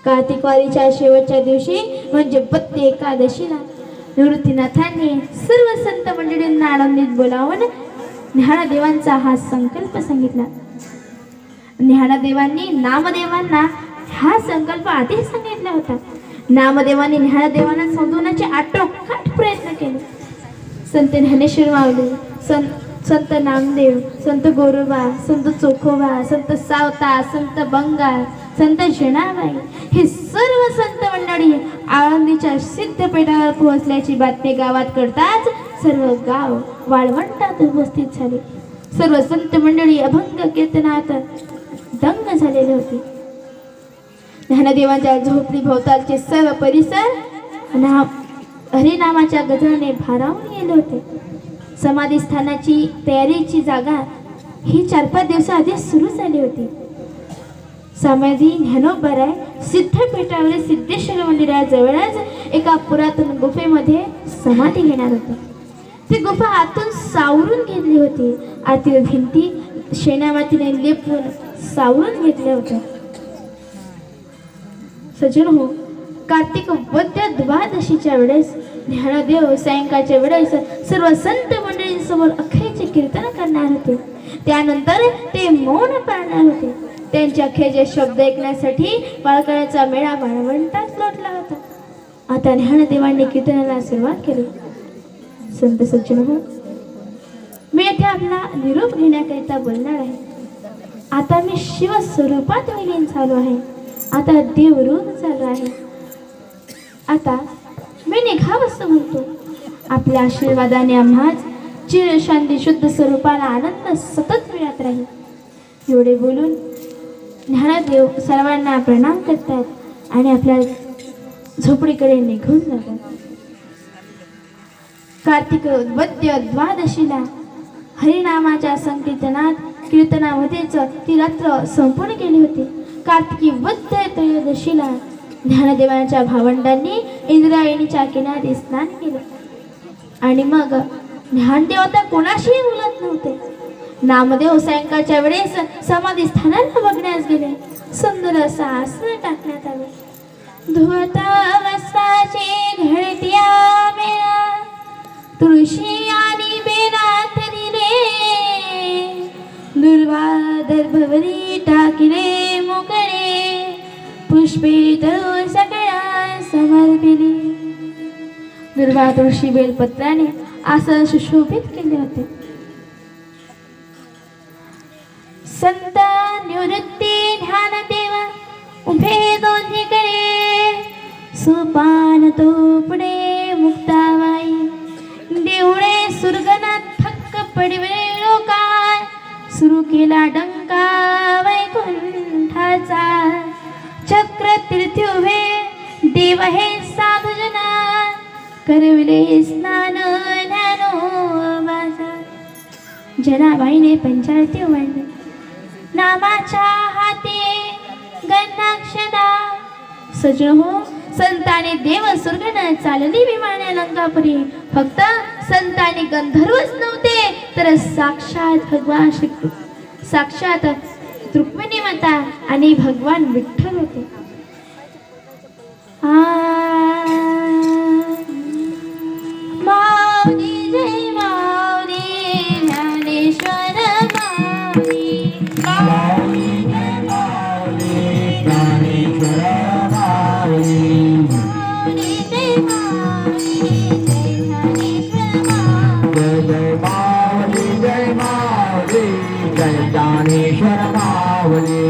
कार्तिक वारीच्या शेवटच्या दिवशी म्हणजे बत्ती एकादशीला निवृत्तीनाथांनी सर्व संत मंडळींना आनंदीत बोलावून ज्ञानदेवांचा हा संकल्प सांगितला. ज्ञानदेवांनी नामदेवांना हा संकल्प आधीच सांगितला होता. नामदेवांनी ज्ञानदेवांना समजवण्याचे आटोकाट प्रयत्न केले. संत ज्ञानेश्वर माऊली, संत नामदेव, संत गोरोबा, संत चोखोबा, संत सावता, संत बंगाल, संत जनाबाई हे सर्व संत मंडळी आळंदीच्या सिद्धपीठावर पोहोचल्याची बातमी गावात कळताच सर्व गाव वाळवंटात उपस्थित झाले. सर्व संत मंडळी अभंग कीर्तनात दंग झालेले होते. ज्ञानदेवांच्या झोपडी भोवतालचे सर्व परिसर हरिनामाच्या गजराने भारावून गेले होते. समाधी स्थानाची तयारीची जागा ही 4-5 दिवसाआधी सुरू झाली होती. समाधी ज्ञानोबराय सिद्धपीठावरील सिद्धेश्वर मंदिराजवळच एका पुरातन गुफेमध्ये समाधी घेणार होते. ती गुफा आतून सावरून घेतली होती. आतील भिंती शेणामातीने लेपून सावरून घेतल्या होत्या. सज्जन हो, कार्तिक वद्य द्वादशीच्या वेळेस ज्ञानदेव सायंकाळच्या वेळेस सर्व संत मंडळींसमोर अखेरचे कीर्तन करणार होते. त्यानंतर ते मौन पाळणार होते. त्यांच्या अखेरचे शब्द ऐकण्यासाठी वाळकऱ्याचा मेळा वाळवंटात लोटला होता. आता ज्ञानदेवांनी कीर्तनाला सुरुवात केली. संत सज्जन हो, मी येथे आपला निरोप घेण्याकरिता बोलणार आहे. आता मी शिवस्वरूपात विलीन झालो आहे. आता देवरूप झालो आहे. आता मी निघावंसं म्हणतो. आपल्या आशीर्वादाने आम्हाच चिरशांती शुद्ध स्वरूपाला आनंद सतत मिळत राहील. एवढे बोलून ज्ञानदेव सर्वांना प्रणाम करतात आणि आपल्या झोपडीकडे निघून जातात. कार्तिक वद्य द्वादशीला हरिनामाच्या कीर्तनामध्येच ती रात्र संपूर्ण केली होती. कार्तिकी वद्य त्रयोदशीला ज्ञानदेवांच्या भावंडांनी इंद्रायणीच्या किनारी स्नान केले आणि मग ज्ञानदेव आता कोणाशीही बोलत नव्हते. नामदेव सायंकाळच्या वेळेस समाधी स्थानाला बघण्यास गेले. सुंदर असं आसन टाकण्यात आले. धुवता वस्त्राचे घडत्या मेळा तुळशी आणि बेनात दिले. दुर्वा दर्भवरी टाकिले मोकळे पुष्पे तळून सगळ्या समर्पिली. दुर्वा तुळशी बेलपत्राने आसन सुशोभित केले होते. संत निवृत्ती ज्ञानदेव उभे दोन्हीकडे सोपान तो पुढे मुक्ताबाई. देवळे सुरगणात थक्क पडवे लोकाय. सुरू केला डंका वैकुंठाचा. चक्र तीर्थी उभे देव हे साधुजना. करविले स्नान ज्ञानोबाचा. जनाबाईने पंचारती उभारली. नामाच्या हाती गणाक्षदा. सज्जन हो, संतांनी देव सुरगण चालली विमाने लंकापुरी. फक्त संतांनी गंधर्वच नव्हते तर साक्षात भगवान साक्षात रुक्मिणी माता आणि भगवान विठ्ठल होते. माऊली जय माऊली ज्ञानेश्वर माऊली. माऊली जय माऊली ज्ञानेश्वर माऊली. माऊली जय माऊली जय ज्ञानेश्वर माऊली. जय माऊली जय माऊली जय ज्ञानेश्वर माऊली.